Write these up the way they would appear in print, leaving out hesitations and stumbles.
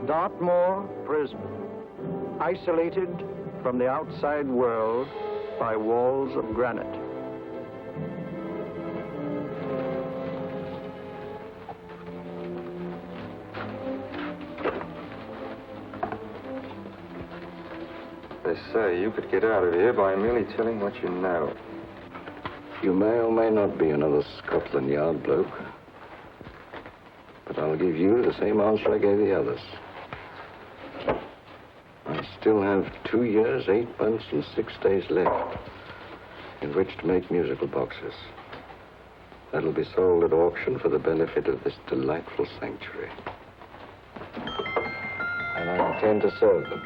Dartmoor prison, isolated from the outside world by walls of granite. They say you could get out of here by merely telling what you know. You may or may not be another Scotland Yard bloke. But I'll give you the same answer I gave the others. I still have 2 years, 8 months, and 6 days left in which to make musical boxes. That'll be sold at auction for the benefit of this delightful sanctuary. And I intend to serve them.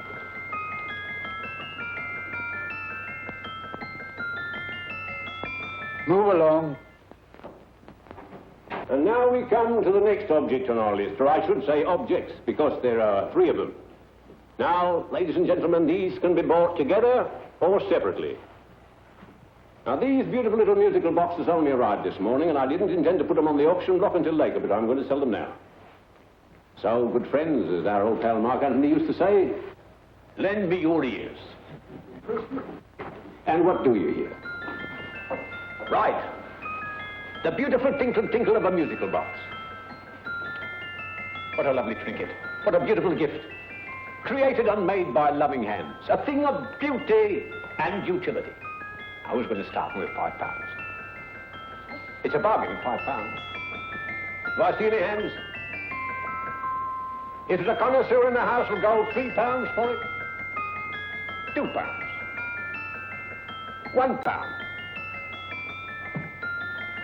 Move along. And now we come to the next object on our list, or I should say objects, because there are 3 of them. Now, ladies and gentlemen, these can be bought together or separately. Now, these beautiful little musical boxes only arrived this morning, and I didn't intend to put them on the auction block until later, but I'm going to sell them now. So, good friends, as our old pal Mark Antony used to say, lend me your ears. And what do you hear? Right. The beautiful tinkle tinkle of a musical box. What a lovely trinket. What a beautiful gift. Created and made by loving hands. A thing of beauty and utility. I was going to start with £5. It's a bargain, £5. Do I see any hands? If there's a connoisseur in the house, will go £3 for it. £2. £1.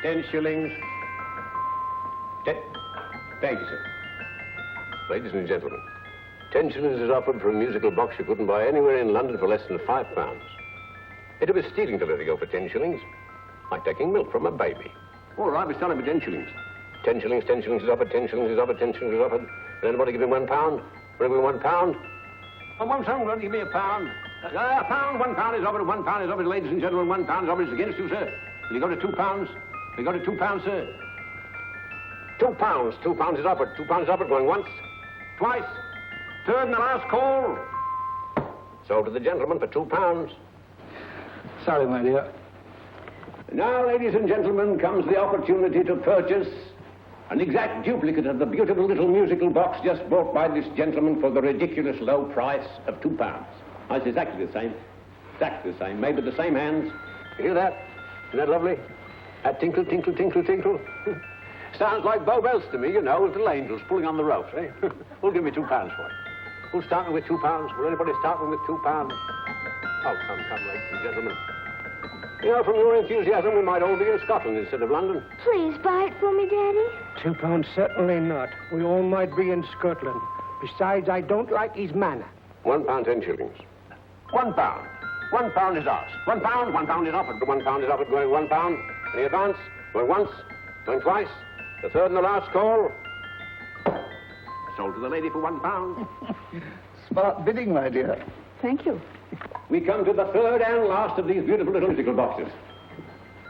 10 shillings. Thank you, sir. Ladies and gentlemen, 10 shillings is offered for a musical box you couldn't buy anywhere in London for less than £5. It'd be stealing to let it go for 10 shillings. Like taking milk from a baby. All right, we're selling for 10 shillings. 10 shillings, 10 shillings is offered, 10 shillings is offered, 10 shillings is offered. Will anybody give him £1? Will anybody give him £1? Oh, one someone will give me £1. £1, £1 is offered, £1 is offered, ladies and gentlemen, £1 is offered. It's against you, sir. Will you go to £2? We got to £2, sir. £2. £2 is offered. £2 is offered. Going once, twice, third and the last call. Sold to the gentleman for £2. Sorry, my dear. Now, ladies and gentlemen, comes the opportunity to purchase an exact duplicate of the beautiful little musical box just bought by this gentleman for the ridiculous low price of £2. It's exactly the same. Exactly the same. Made with the same hands. You hear that? Isn't that lovely? That tinkle, tinkle, tinkle, tinkle. Sounds like Bow Bells to me, you know, with little angels pulling on the ropes, eh? Who'll give me £2 for it? Who's starting with £2? Will anybody start with £2? Oh, come, ladies and gentlemen. You know, from your enthusiasm, we might all be in Scotland instead of London. Please buy it for me, Daddy. £2, certainly not. We all might be in Scotland. Besides, I don't like his manner. £1, 10 shillings. £1. £1 is ours. £1 is offered. £1 is offered, going £1. Any advance? Going once, going twice, the third and the last call. Sold to the lady for £1. Smart bidding, my dear. Thank you. We come to the third and last of these beautiful little musical boxes.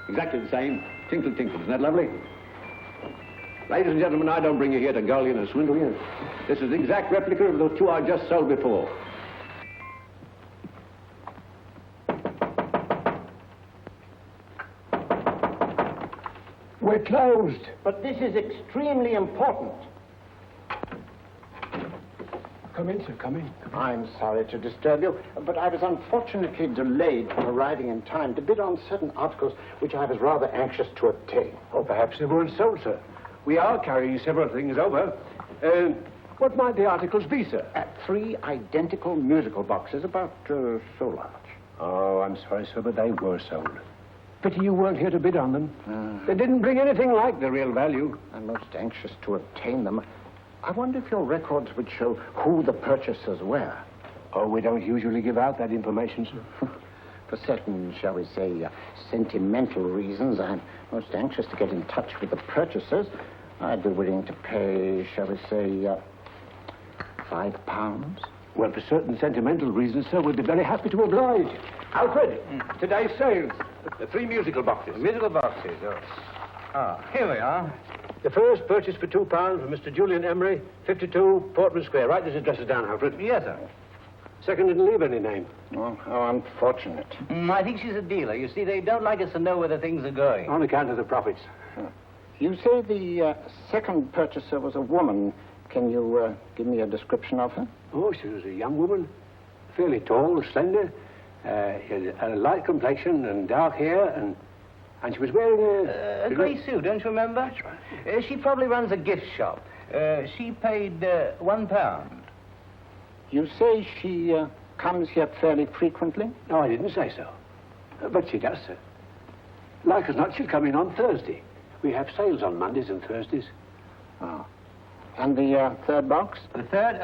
Exactly the same. Tinkle, tinkle. Isn't that lovely? Ladies and gentlemen, I don't bring you here to gull you and swindle you. This is the exact replica of the 2 I just sold before. We're closed. But this is extremely important. Come in, sir, come in. I'm sorry to disturb you, but I was unfortunately delayed from arriving in time to bid on certain articles which I was rather anxious to obtain. Oh, perhaps they weren't sold, sir. We are carrying several things over. What might the articles be, sir? 3 identical musical boxes, about so large. Oh, I'm sorry, sir, but they were sold. Pity you weren't here to bid on them. They didn't bring anything like the real value. I'm most anxious to obtain them. I wonder if your records would show who the purchasers were. Oh, we don't usually give out that information, sir. For certain, shall we say, sentimental reasons, I'm most anxious to get in touch with the purchasers. I'd be willing to pay, shall we say, £5. Well, for certain sentimental reasons, sir, we'd be very happy to oblige. Alfred, today's sales. The 3 musical boxes. Musical boxes, oh. Ah, here we are. The first purchase for £2 from Mr. Julian Emery, 52 Portman Square. Write these addresses down, Alfred. Yes, sir. Second didn't leave any name. Oh, how unfortunate. I think she's a dealer. You see, they don't like us to know where the things are going. On account of the profits. You say the second purchaser was a woman. Can you give me a description of her? Oh, she was a young woman. Fairly tall, slender. Had a light complexion and dark hair, and she was wearing A grey suit, don't you remember? That's right. She probably runs a gift shop. She paid £1. You say she comes here fairly frequently? No, I didn't say so. But she does, sir. Like as not, she'll come in on Thursday. We have sales on Mondays and Thursdays. Oh. And the third box? The third?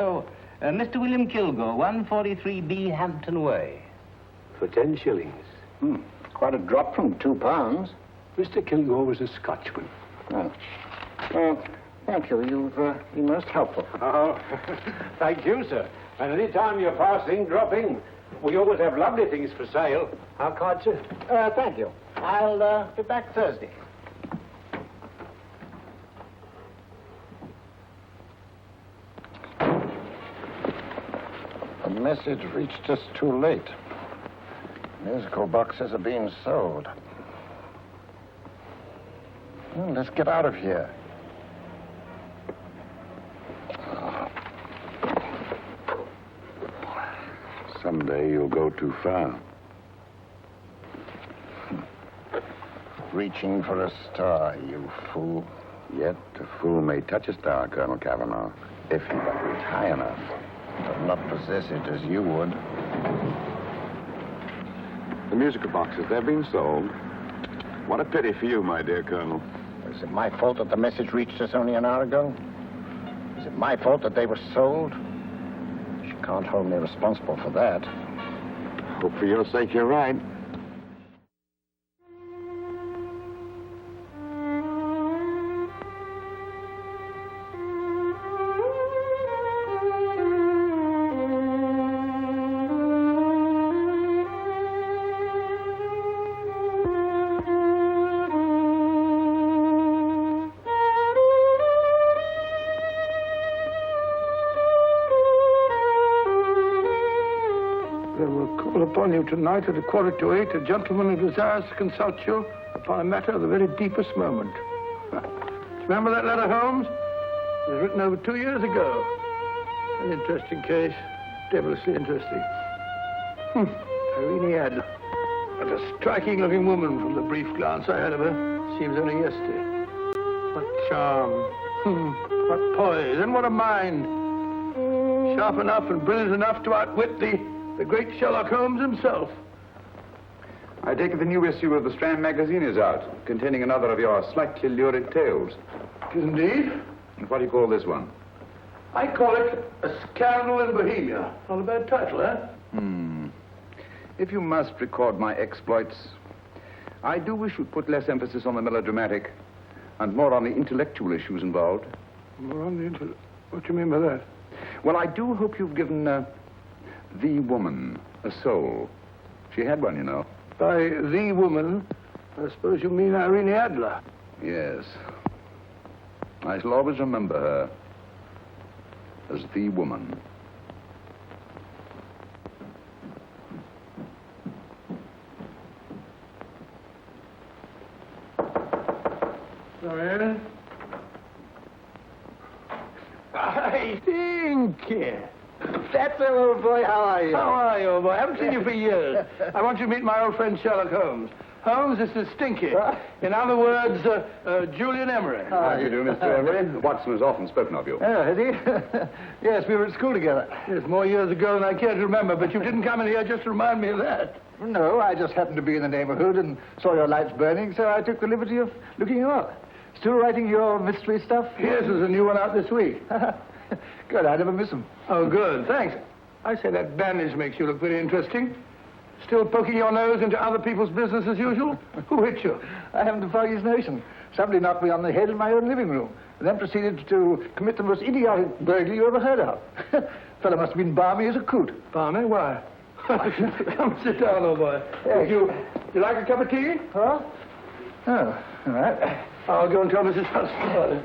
Mr. William Kilgore, 143B Hampton Way. For 10 shillings. Quite a drop from £2. Mr. Kilgore was a Scotchman. Oh. Well, thank you. You've been most helpful. Oh, thank you, sir. And any time you're passing, drop in. We always have lovely things for sale. How kind, sir? Thank you. I'll be back Thursday. The message reached us too late. Musical boxes are being sold. Well, let's get out of here. Someday you'll go too far. Reaching for a star, you fool. Yet a fool may touch a star, Colonel Cavanaugh, if he but reach high enough. But not possess it as you would. The musical boxes, they're being sold. What a pity for you, my dear Colonel. Is it my fault that the message reached us only an hour ago? Is it my fault that they were sold? You can't hold me responsible for that. Hope for your sake you're right. Upon you tonight at 7:45, a gentleman who desires to consult you upon a matter of the very deepest moment. Do you remember that letter, Holmes? It was written over 2 years ago. An interesting case, devilishly interesting. Irene Adler. What a striking-looking woman from the brief glance I had of her. Seems only yesterday. What charm. What poise, and what a mind. Sharp enough and brilliant enough to outwit the great Sherlock Holmes himself. I take it the new issue of the Strand magazine is out, containing another of your slightly lurid tales. Indeed. And what do you call this one? I call it A Scandal in Bohemia. Not a bad title, eh? If you must record my exploits, I do wish you'd put less emphasis on the melodramatic and more on the intellectual issues involved. More on the intellect. What do you mean by that? Well, I do hope you've given the woman a soul. She had one, you know. By the woman, I suppose you mean Irene Adler. Yes. I shall always remember her as the woman. Sorry. I think. That's the old boy. How are you? How are you, old boy? I haven't seen you for years. I want you to meet my old friend Sherlock Holmes. Holmes, this is Stinky. In other words, Julian Emery. How do you do, Mr. Emery? Watson has often spoken of you. Oh, has he? Yes, we were at school together. Yes, more years ago than I care to remember, but you didn't come in here just to remind me of that. No, I just happened to be in the neighborhood and saw your lights burning, so I took the liberty of looking you up. Still writing your mystery stuff? Yes, there's a new one out this week. Good, I never miss them. Oh, good, thanks. I say that bandage makes you look very interesting. Still poking your nose into other people's business as usual? Who hit you? I haven't the foggiest notion. Somebody knocked me on the head in my own living room, and then proceeded to commit the most idiotic burglary you ever heard of. Fellow must have been balmy as a coot. Balmy? Why? Come sit down, old boy. Yes. You like a cup of tea? Huh? Oh, all right. I'll go and tell Mrs. Hudson.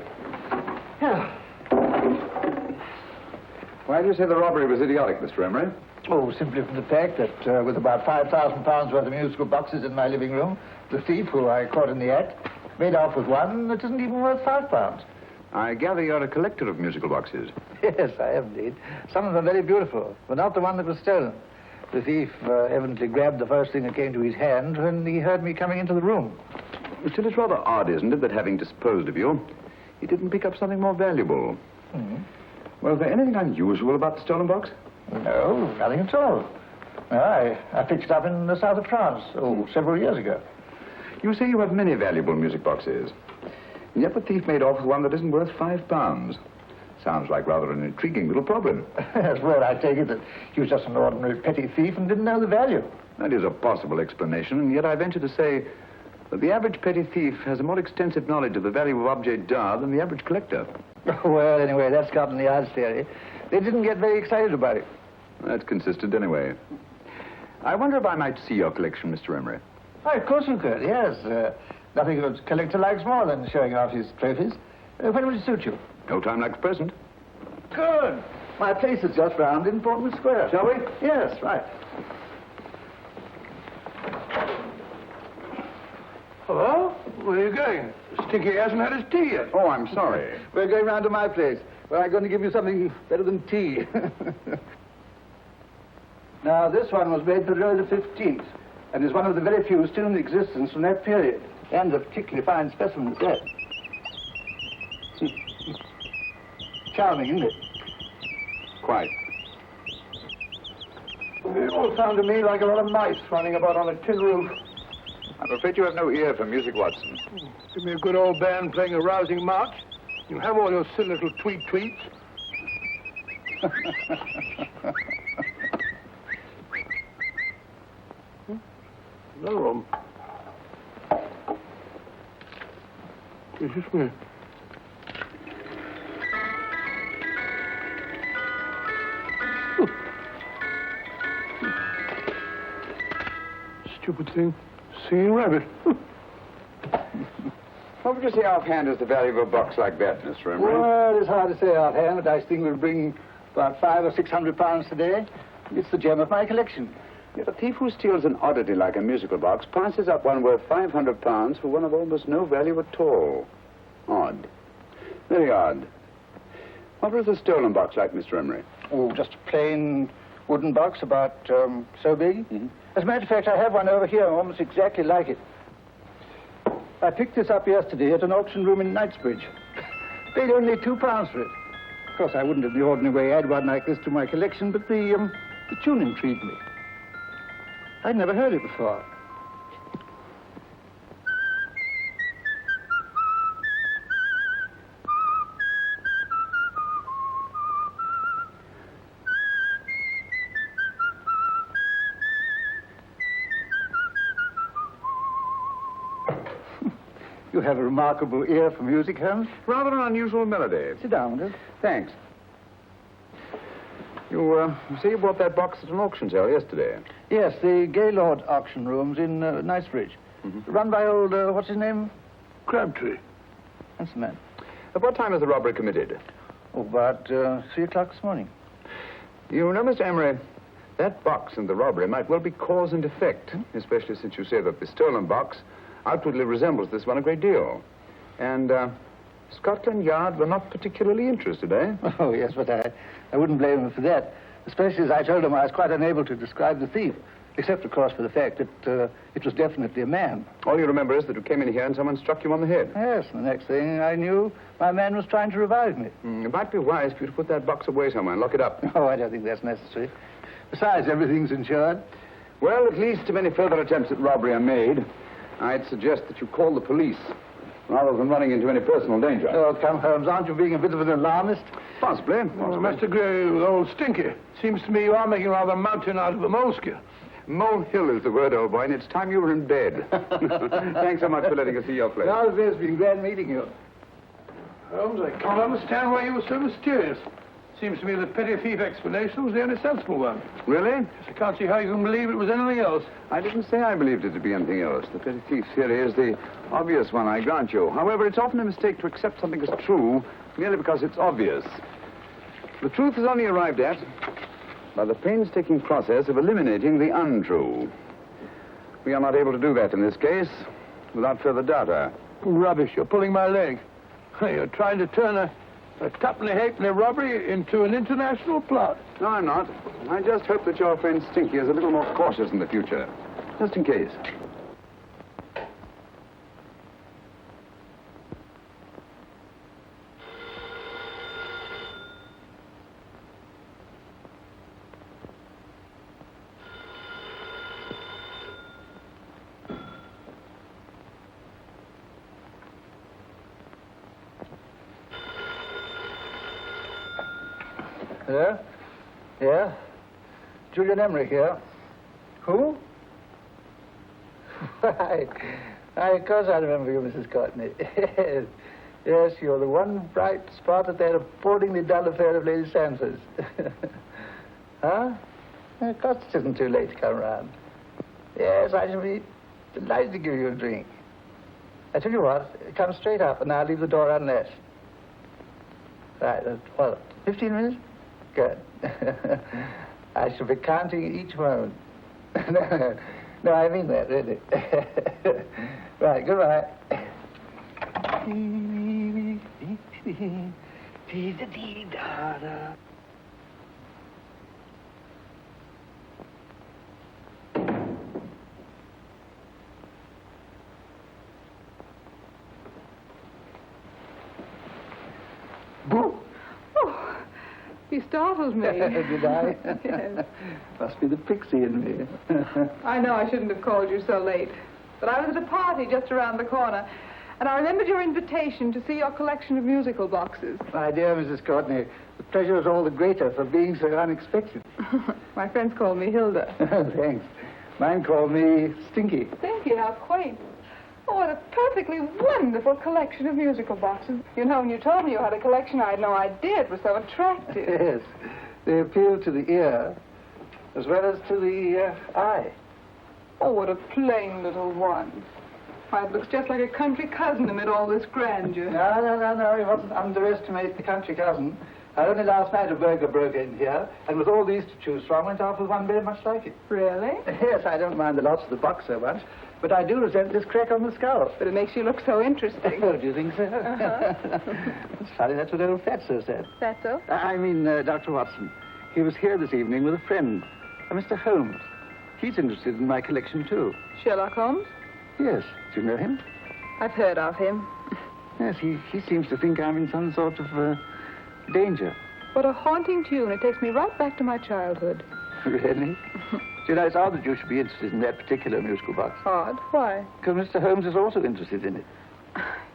Why do you say the robbery was idiotic, Mr. Emery? Oh, simply from the fact that with about £5,000 worth of musical boxes in my living room, the thief, who I caught in the act, made off with one that isn't even worth £5. I gather you're a collector of musical boxes. Yes, I am indeed. Some of them very beautiful, but not the one that was stolen. The thief evidently grabbed the first thing that came to his hand when he heard me coming into the room. Still, it's rather odd, isn't it, that having disposed of you, he didn't pick up something more valuable. Well, is there anything unusual about the stolen box? No, nothing at all. I picked it up in the south of France, several years ago. You say you have many valuable music boxes, and yet the thief made off with one that isn't worth £5. Sounds like rather an intriguing little problem. Well, I take it that he was just an ordinary petty thief and didn't know the value. That is a possible explanation, and yet I venture to say that the average petty thief has a more extensive knowledge of the value of objets d'art than the average collector. Well, anyway, that's gotten the odds theory. They didn't get very excited about it. That's consistent anyway. I wonder if I might see your collection, Mr. Emery. Oh, of course you could, yes. Nothing a collector likes more than showing off his trophies. When will it suit you? No time like the present. Good. My place is just round in Portman Square. Shall we? Yes, right. Hello? Where are you going? Stinky hasn't had his tea yet. Oh, I'm sorry. We're going round to my place, where I'm going to give you something better than tea. Now, this one was made for Louis the 15th, and is one of the very few still in existence from that period, and a particularly fine specimen at that. Charming, isn't it? Quite. It all sounded to me like a lot of mice running about on a tin roof. I'm afraid you have no ear for music, Watson. Give me a good old band playing a rousing march. You have all your silly little tweets. Another room. This is me. Stupid thing. Singing rabbit. What would you say offhand is the value of a box like that, Mr. Emery? Well, it's hard to say offhand, but I think we'll bring about £500 or £600 today. It's the gem of my collection. Yet a thief who steals an oddity like a musical box passes up one worth £500 for one of almost no value at all. Odd. Very odd. What was the stolen box like, Mr. Emery? Oh, just a plain wooden box about so big. Mm-hmm. As a matter of fact, I have one over here almost exactly like it. I picked this up yesterday at an auction room in Knightsbridge. Paid only £2 for it. Of course, I wouldn't in the ordinary way add one like this to my collection, but the tune intrigued me. I'd never heard it before. You have a remarkable ear for music, Holmes. Rather an unusual melody. Sit down, will you? Thanks. You say you bought that box at an auction sale yesterday? Yes, the Gaylord auction rooms in Knightsbridge. Run by old, what's his name? Crabtree. That's the man. At what time was the robbery committed? Oh, about 3 o'clock this morning. You know, Mr. Emery, that box and the robbery might well be cause and effect, especially since you say that the stolen box outwardly resembles this one a great deal. And Scotland Yard were not particularly interested, eh? Oh, yes, but I wouldn't blame them for that, especially as I told them I was quite unable to describe the thief, except, of course, for the fact that it was definitely a man. All you remember is that you came in here and someone struck you on the head. Yes, and the next thing I knew, my man was trying to revive me. It might be wise for you to put that box away somewhere and lock it up. Oh, I don't think that's necessary. Besides, everything's insured. Well, at least if any further attempts at robbery are made, I'd suggest that you call the police, rather than running into any personal danger. Oh, come, Holmes, aren't you being a bit of an alarmist? Possibly. Well, Mr. Gray with old Stinky. Seems to me you are making rather a mountain out of a molehill. Molehill is the word, old boy, and it's time you were in bed. Thanks so much for letting us see your place. Now, it's been glad meeting you. Holmes, I can't understand why you were so mysterious. Seems to me the petty thief explanation was the only sensible one. Really? I can't see how you can believe it was anything else. I didn't say I believed it to be anything else. The petty thief theory is the obvious one, I grant you. However, it's often a mistake to accept something as true merely because it's obvious. The truth is only arrived at by the painstaking process of eliminating the untrue. We are not able to do that in this case without further data. Rubbish, you're pulling my leg. You're trying to turn a tuppenny halfpenny robbery into an international plot. No, I'm not. I just hope that your friend Stinky is a little more cautious in the future. Just in case. Yeah? Yeah? Julian Emery here. Who? Why, of course I remember you, Mrs. Courtney. Yes. Yes, you're the one bright spot at that appallingly dull affair of Lady Sansa's. Huh? Of course it isn't too late to come round. Yes, I shall be delighted to give you a drink. I tell you what, come straight up and I'll leave the door unlatched. Right, what, 15 minutes? Good. I shall be counting each moment. No, I mean that, really. Right, goodbye. Boo! You startled me. Did I? Yes. Must be the pixie in me. I know I shouldn't have called you so late. But I was at a party just around the corner, and I remembered your invitation to see your collection of musical boxes. My dear Mrs. Courtney, the pleasure is all the greater for being so unexpected. My friends call me Hilda. Thanks. Mine called me Stinky. Stinky, how quaint. Oh, what a perfectly wonderful collection of musical boxes. You know, when you told me you had a collection, I had no idea it was so attractive. Yes. They appeal to the ear as well as to the eye. Oh, what a plain little one. Why, it looks just like a country cousin amid all this grandeur. No. You mustn't underestimate the country cousin. Only last night a burglar broke in here, and with all these to choose from, went off with one very much like it. Really? Yes, I don't mind the loss of the box so much, but I do resent this crack on the skull. But it makes you look so interesting. Oh, do you think so? It's funny, that's what old Fatso said. Fatso? I mean, Dr. Watson. He was here this evening with a friend, a Mr. Holmes. He's interested in my collection, too. Sherlock Holmes? Yes. Do you know him? I've heard of him. Yes, he seems to think I'm in some sort of danger. What a haunting tune. It takes me right back to my childhood. Really? You know, it's odd that you should be interested in that particular musical box. Odd? Why? Because Mr. Holmes is also interested in it.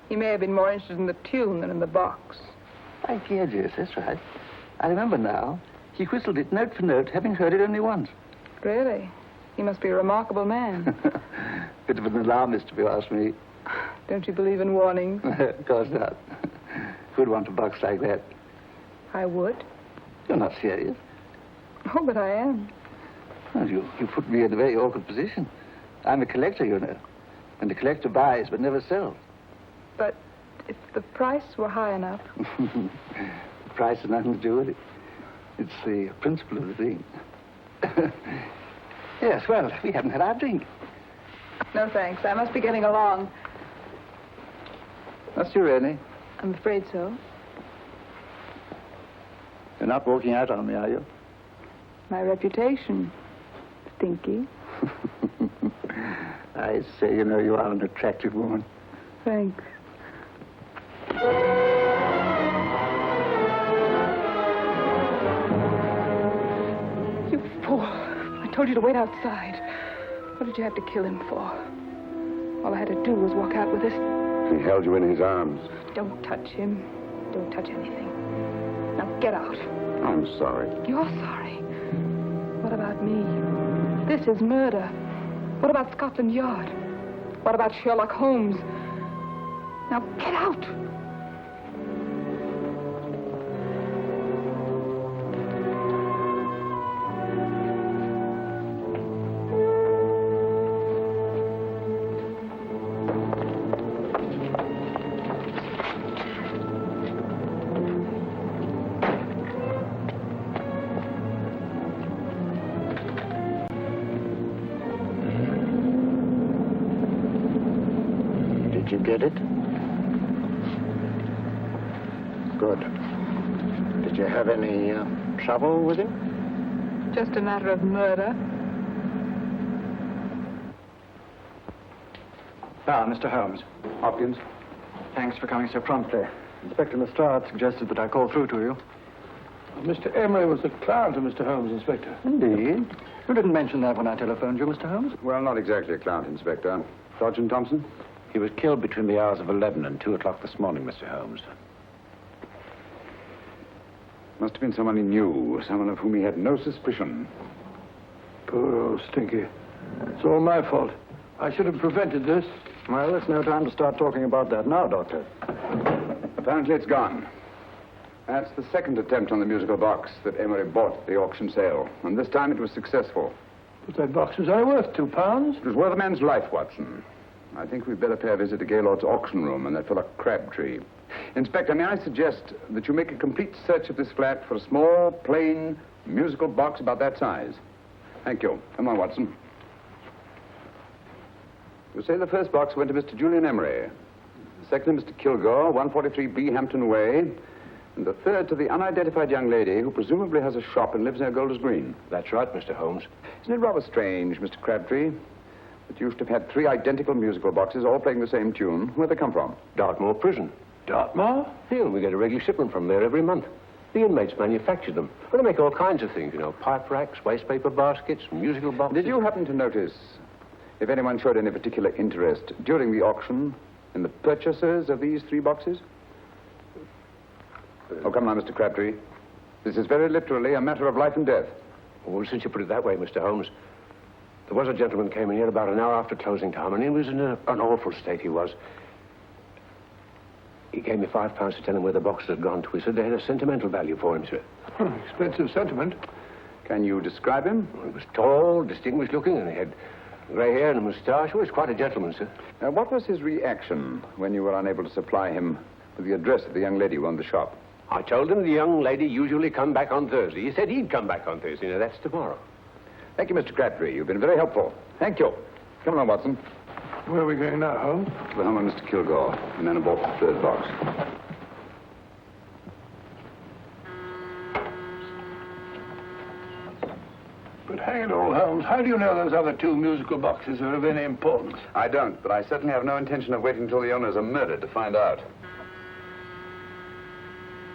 He may have been more interested in the tune than in the box. My dear, yes, that's right. I remember now. He whistled it note for note, having heard it only once. Really? He must be a remarkable man. Bit of an alarmist, if you ask me. Don't you believe in warnings? Of course not. Who'd want a box like that? I would. You're not serious. Oh, but I am. Well, you put me in a very awkward position. I'm a collector, you know. And the collector buys but never sells. But if the price were high enough... The price has nothing to do with it. It's the principle of the thing. Yes, well, we haven't had our drink. No, thanks. I must be getting along. Must you really? I'm afraid so. You're not walking out on me, are you? My reputation. Stinky. I say, you know, you are an attractive woman. Thanks. You fool. I told you to wait outside. What did you have to kill him for? All I had to do was walk out with this. He held you in his arms. Don't touch him. Don't touch anything. Now get out. I'm sorry. You're sorry. What about me? This is murder. What about Scotland Yard? What about Sherlock Holmes? Now get out. did it? Good. Did you have any trouble with him? Just a matter of murder. Mr. Holmes. Hopkins? Thanks for coming so promptly. Inspector Lestrade suggested that I call through to you. Mr. Emery was the client of Mr. Holmes, Inspector. Indeed. You didn't mention that when I telephoned you, Mr. Holmes. Well, not exactly a client, Inspector. Sergeant Thompson? He was killed between the hours of 11 and 2 o'clock this morning, Mr. Holmes. Must have been someone he knew, someone of whom he had no suspicion. Poor old Stinky. It's all my fault. I should have prevented this. Well, it's no time to start talking about that now, Doctor. Apparently it's gone. That's the second attempt on the musical box that Emery bought at the auction sale. And this time it was successful. But that box was only worth £2. It was worth a man's life, Watson. I think we'd better pay a visit to Gaylord's auction room and that fellow Crabtree. Inspector, may I suggest that you make a complete search of this flat for a small, plain, musical box about that size? Thank you. Come on, Watson. You say the first box went to Mr. Julian Emery. The second to Mr. Kilgore, 143B Hampton Way. And the third to the unidentified young lady who presumably has a shop and lives near Golders Green. That's right, Mr. Holmes. Isn't it rather strange, Mr. Crabtree, that you should have had 3 identical musical boxes all playing the same tune? Where'd they come from? Dartmoor Prison. Dartmoor? Yeah, we get a regular shipment from there every month. The inmates manufacture them. Well, they make all kinds of things, you know, pipe racks, waste paper baskets, musical boxes. Did you happen to notice if anyone showed any particular interest during the auction in the purchasers of these 3 boxes? Oh, come on, Mr. Crabtree. This is very literally a matter of life and death. Well, since you put it that way, Mr. Holmes, there was a gentleman came in here about an hour after closing time, and he was in an awful state, he was. He gave me £5 to tell him where the boxes had gone to. He said they had a sentimental value for him, sir. Expensive sentiment. Can you describe him? He was tall, distinguished looking, and he had grey hair and a moustache. He was quite a gentleman, sir. What was his reaction when you were unable to supply him with the address of the young lady who owned the shop? I told him the young lady usually come back on Thursday. He said he'd come back on Thursday. Now, that's tomorrow. Thank you, Mr. Crabtree. You've been very helpful. Thank you. Come along, Watson. Where are we going now, Holmes? To the home of Mr. Kilgore, and then aboard the 3rd box. But hang it all, Holmes, how do you know those other 2 musical boxes are of any importance? I don't, but I certainly have no intention of waiting until the owners are murdered to find out.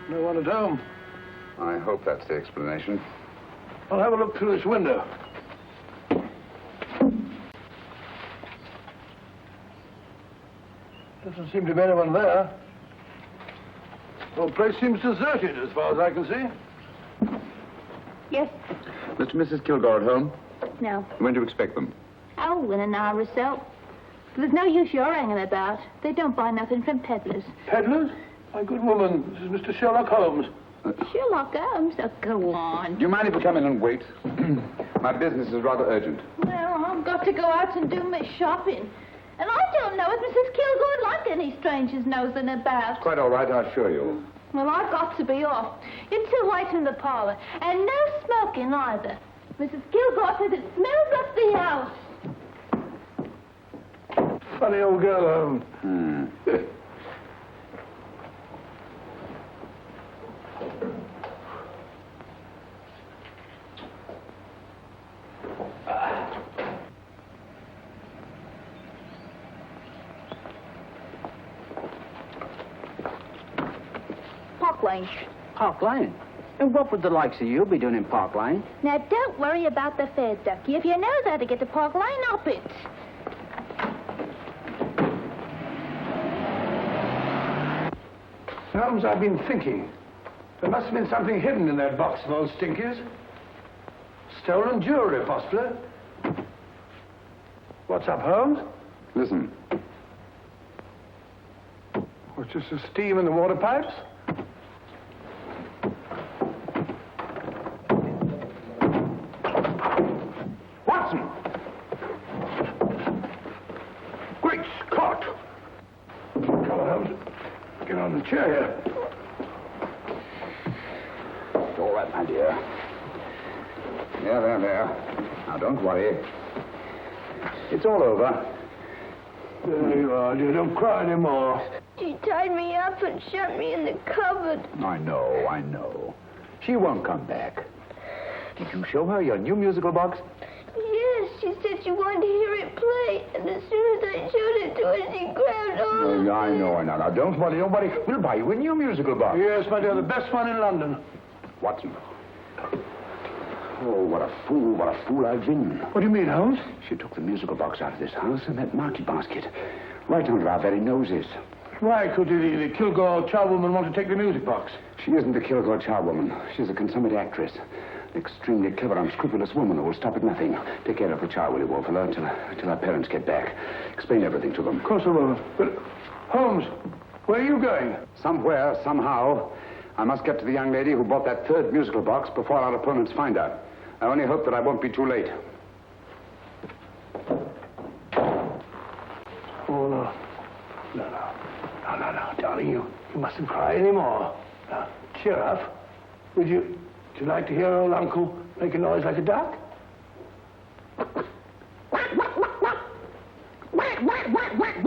No one at home. I hope that's the explanation. I'll have a look through this window. Doesn't seem to be anyone there. The whole place seems deserted as far as I can see. Yes. Mr. and Mrs. Kilgore at home? No. When do you expect them? Oh, in an hour or so. There's no use your hanging about. They don't buy nothing from peddlers. Peddlers? My good woman, this is Mr. Sherlock Holmes. Sherlock Holmes? Oh, go on. Do you mind if we come in and wait? My business is rather urgent. Well, I've got to go out and do my shopping. And I don't know if Mrs. Kilgore would like any strangers nosing about. Quite all right, I assure you. Well, I've got to be off. You two wait in the parlor. And no smoking either. Mrs. Kilgore says it smells up the house. Funny old girl, Holmes. Park Lane. Park Lane? And what would the likes of you be doing in Park Lane? Now, don't worry about the fare, Ducky. If you know how to get to Park Lane, up it. Holmes, I've been thinking. There must have been something hidden in that box of old Stinky's. Stolen jewelry, possibly. What's up, Holmes? Listen. What's just the steam in the water pipes? Watson! Great Scott! Come on, Holmes. Get on the chair here. It's all right, my dear. There. Now, don't worry. It's all over. There you are, dear. Don't cry anymore. She tied me up and shut me in the cupboard. I know. She won't come back. Did you show her your new musical box? Yes, she said she wanted to hear it play, and as soon as I showed it to her, she grabbed all of Oh, I know. Now, don't worry, nobody. We'll buy you a new musical box. Yes, my dear, the best one in London. Watson. Oh, what a fool I've been. What do you mean, Holmes? She took the musical box out of this house and that market basket, right under our very noses. Why could the Kilgore charwoman want to take the music box? She isn't a Kilgore charwoman. She's a consummate actress. An extremely clever, unscrupulous woman who will stop at nothing. Take care of her child, will you, Wolfella, till her parents get back. Explain everything to them. Of course I will. But, Holmes, where are you going? Somewhere, somehow, I must get to the young lady who bought that third musical box before our opponents find her. I only hope that I won't be too late. Oh, no. No, darling, you mustn't cry anymore. Now, cheer up. Would you like to hear old Uncle make a noise like a duck?